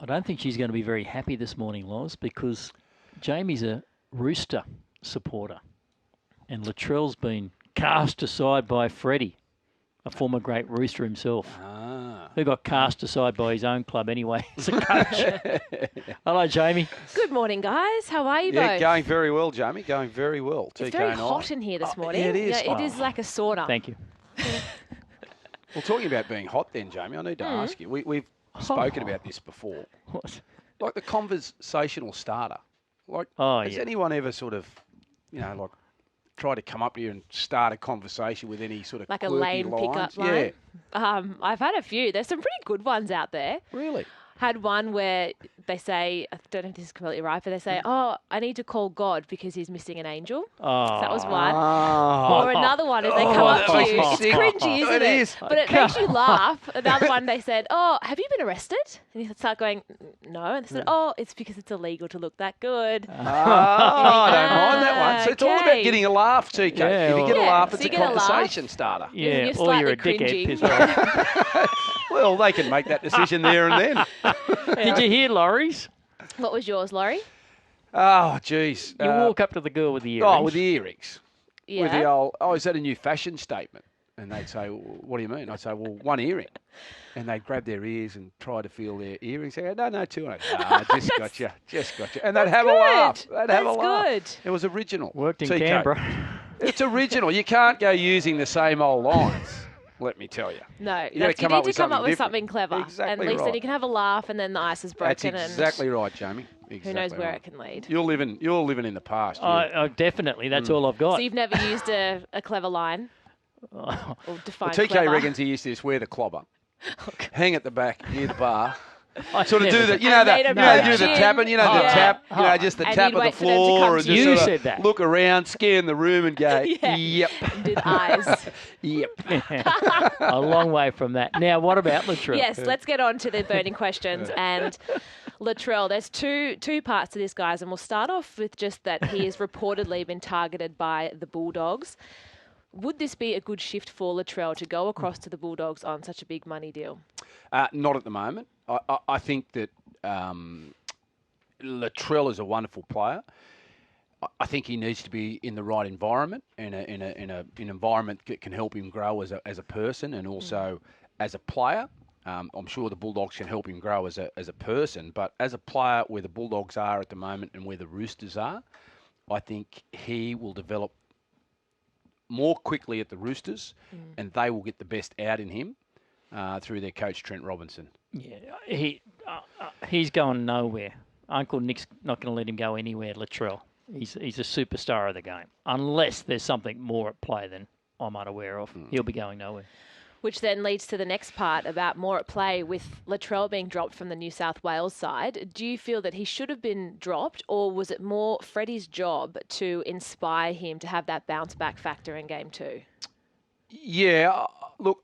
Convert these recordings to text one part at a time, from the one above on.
I don't think she's going to be very happy this morning, Loz, because Jamie's a Rooster supporter and Latrell's been cast aside by Freddie, a former great Rooster himself. Who got cast aside by his own club anyway as a coach. Hello, Jaimee. Good morning, guys. How are you both? Yeah, going very well, Jaimee. Going very well. It's very hot in here this morning. Yeah, it is. It is like a sauna. Thank you. Well, talking about being hot then, Jaimee, I need to ask you. We've spoken about this before. What? Like the conversational starter. Like, has anyone ever sort of, try to come up here and start a conversation with any sort of like a quirky lame lines? pickup line? Yeah. I've had a few. There's some pretty good ones out there. Really? Had one where they say, I don't know if this is completely right, but they say, I need to call God because he's missing an angel. Oh. So that was one. Oh. Or another one is they come up to you. It's sick. cringy, isn't it? It is. But it makes you laugh. Another one they said, have you been arrested? And you start going, no. And they said, it's because it's illegal to look that good. I don't mind that one. So it's all about getting a laugh, TK. Yeah, if you get a laugh, so it's you a get a laugh. conversation starter. Yeah, You're or you're a slightly dickhead. cringing. Piss off. Well, they can make that decision there and then. Did you hear Laurie's? What was yours, Laurie? Oh, geez. You walk up to the girl with the earrings. Oh, with the earrings. Yeah. With the old, is that a new fashion statement? And they'd say, what do you mean? I'd say, well, one earring. And they'd grab their ears and try to feel their earrings. They go, no, two. And just got you. And they'd have a laugh. They'd have a laugh. Good. It was original. Worked in TK. Canberra. It's original. You can't go using the same old lines, let me tell you. No, You need to come up with something clever. Exactly and at least right. then you can have a laugh and then the ice is broken. That's exactly right, Jaimee. Exactly who knows where right. it can lead. You're living in the past. Definitely. That's all I've got. So you've never used a clever line? Or define TK clever? reckons he used to just wear the clobber, hang at the back near the bar, I sort of never do the, said- you know, made the, him you know, go do the gym. tapping, the Yeah. tap, just the And tap you'd of the wait for them to floor, come and to just you. sort You of said that. look around, scan the room, and go, Yeah. yep, Did eyes. yep. A long way from that. Now, what about Latrell? Yes, let's get on to the burning questions. And Latrell, there's two parts to this, guys, and we'll start off with just that he has reportedly been targeted by the Bulldogs. Would this be a good shift for Latrell to go across to the Bulldogs on such a big money deal? Not at the moment. I think that Latrell is a wonderful player. I think he needs to be in the right environment, in an environment that can help him grow as a person and also as a player. I'm sure the Bulldogs can help him grow as a person, but as a player, where the Bulldogs are at the moment and where the Roosters are, I think he will develop more quickly at the Roosters, and they will get the best out in him through their coach Trent Robinson. Yeah, he's going nowhere. Uncle Nick's not going to let him go anywhere, Latrell. He's a superstar of the game. Unless there's something more at play than I'm unaware of, he'll be going nowhere. Which then leads to the next part about more at play with Latrell being dropped from the New South Wales side. Do you feel that he should have been dropped, or was it more Freddie's job to inspire him to have that bounce back factor in game 2? Yeah, look,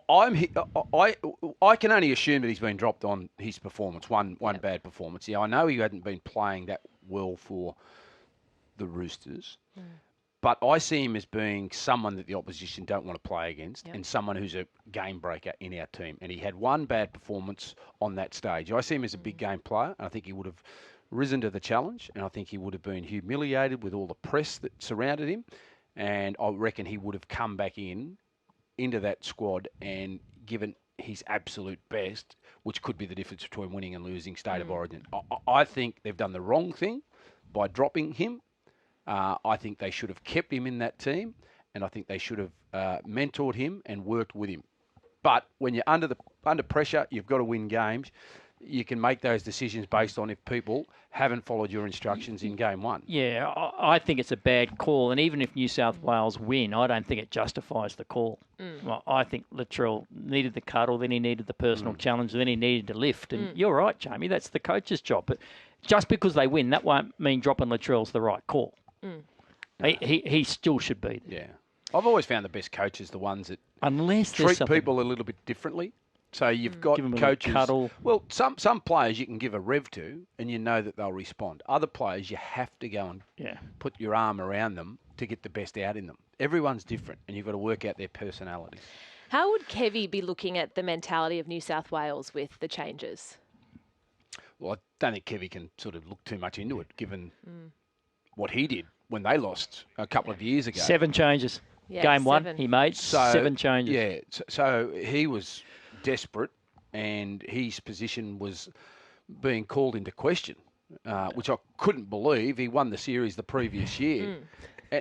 I can only assume that he's been dropped on his performance, one bad performance. Yeah, I know he hadn't been playing that well for the Roosters, but I see him as being someone that the opposition don't want to play against and someone who's a game breaker in our team. And he had one bad performance on that stage. I see him as a big game player, and I think he would have risen to the challenge, and I think he would have been humiliated with all the press that surrounded him, and I reckon he would have come back into that squad and given his absolute best, which could be the difference between winning and losing State of Origin. I think they've done the wrong thing by dropping him. I think they should have kept him in that team, and I think they should have mentored him and worked with him. But when you're under pressure, you've got to win games. You can make those decisions based on if people haven't followed your instructions in game 1. Yeah, I think it's a bad call. And even if New South Wales win, I don't think it justifies the call. Well, I think Latrell needed the cuddle, then he needed the personal challenge, then he needed to lift. And you're right, Jaimee, that's the coach's job. But just because they win, that won't mean dropping Latrell's the right call. He still should be there. Yeah. I've always found the best coaches the ones that Unless there's treat something... people a little bit differently. So you've got Give 'em a little coaches. cuddle. Well, some players you can give a rev to, and you know that they'll respond. Other players you have to go and put your arm around them to get the best out in them. Everyone's different, and you've got to work out their personalities. How would Kevy be looking at the mentality of New South Wales with the changes? Well, I don't think Kevy can sort of look too much into it, given what he did when they lost a couple of years ago. 7 changes. Yeah, Game 1, 7. he made 7 changes. Yeah, so he was desperate, and his position was being called into question, which I couldn't believe. He won the series the previous year.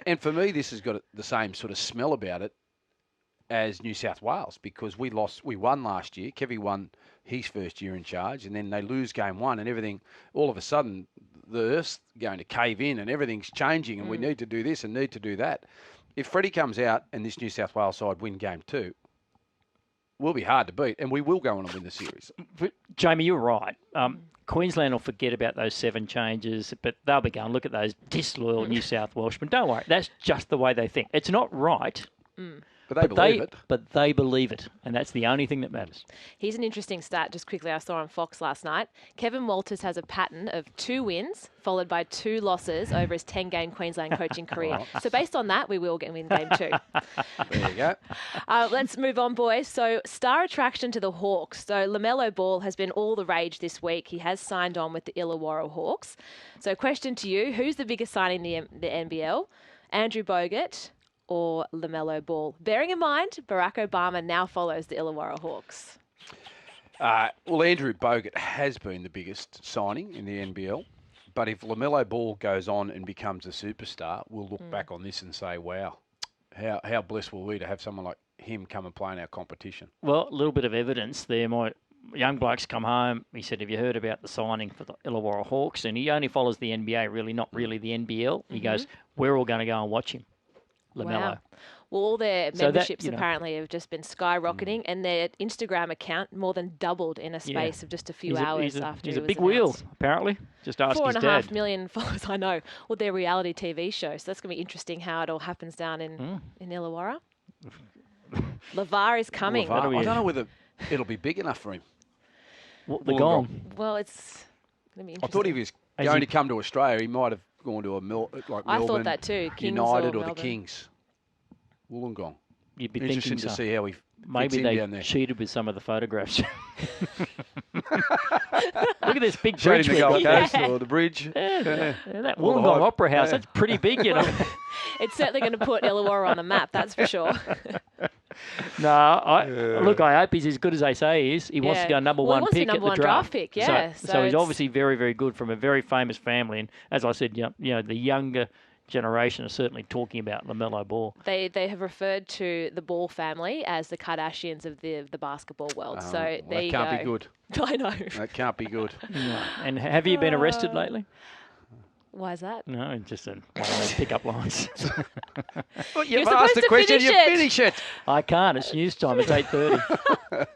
And for me, this has got the same sort of smell about it as New South Wales, because we won last year. Kevy won his first year in charge, and then they lose game 1, and everything, all of a sudden, the earth's going to cave in and everything's changing, and we need to do this and need to do that. If Freddie comes out and this New South Wales side win game 2, we'll be hard to beat, and we will go on and win the series. But, Jamie, you're right. Queensland will forget about those 7 changes, but they'll be going, look at those disloyal New South Welshmen. Don't worry, that's just the way they think. It's not right. But they believe it. But they believe it, and that's the only thing that matters. Here's an interesting stat, just quickly, I saw on Fox last night. Kevin Walters has a pattern of 2 wins followed by 2 losses over his 10-game Queensland coaching career. So based on that, we will win game 2. There you go. Let's move on, boys. So star attraction to the Hawks. So LaMelo Ball has been all the rage this week. He has signed on with the Illawarra Hawks. So question to you, who's the biggest signing in the NBL? Andrew Bogut or LaMelo Ball? Bearing in mind, Barack Obama now follows the Illawarra Hawks. Well, Andrew Bogut has been the biggest signing in the NBL. But if LaMelo Ball goes on and becomes a superstar, we'll look back on this and say, wow, how blessed were we to have someone like him come and play in our competition. Well, a little bit of evidence there. My young bloke's come home. He said, have you heard about the signing for the Illawarra Hawks? And he only follows the NBA, really, not really the NBL. He goes, we're all going to go and watch him. LaMelo. Wow. Well, all their So that, memberships you know, apparently have just been skyrocketing, and their Instagram account more than doubled in a space of just a few hours after he's it a was big announced. wheel, apparently. Just ask his dad. 4.5 million followers, I know. Well, their reality TV show, so that's going to be interesting how it all happens down in Illawarra. LeVar is coming. I don't know whether it'll be big enough for him. What, the gong. Well, it's going to be interesting. I thought if he was going to come to Australia, he might have gone to Melbourne, I thought that too. Kings United or the Melbourne. Kings. Wollongong. You'd be Interesting thinking to so. see how he Maybe fits in down they there. cheated with some of the photographs. Look at this big Straight bridge in the we've Gold got. Coast or the bridge. That All the Wollongong hype. Opera House, Yeah. that's pretty big, you know. It's certainly going to put Illawarra on the map, that's for sure. No, look, I hope he's as good as they say he is. He wants to Yeah. go number Well, he one wants the pick number at the one draft pick, yeah. So, So he's it's- obviously very, very good from a very famous family. And as I said, you know, the younger generation are certainly talking about LaMelo Ball. They have referred to the Ball family as the Kardashians of the basketball world. So Well, there you that go. can't be good. I know. That can't be good. And have you been arrested lately? Why is that? No, just one of those pickup lines. Well, You're you've asked supposed the to question, finish you it. finish it. I can't. It's news time. It's 8:30.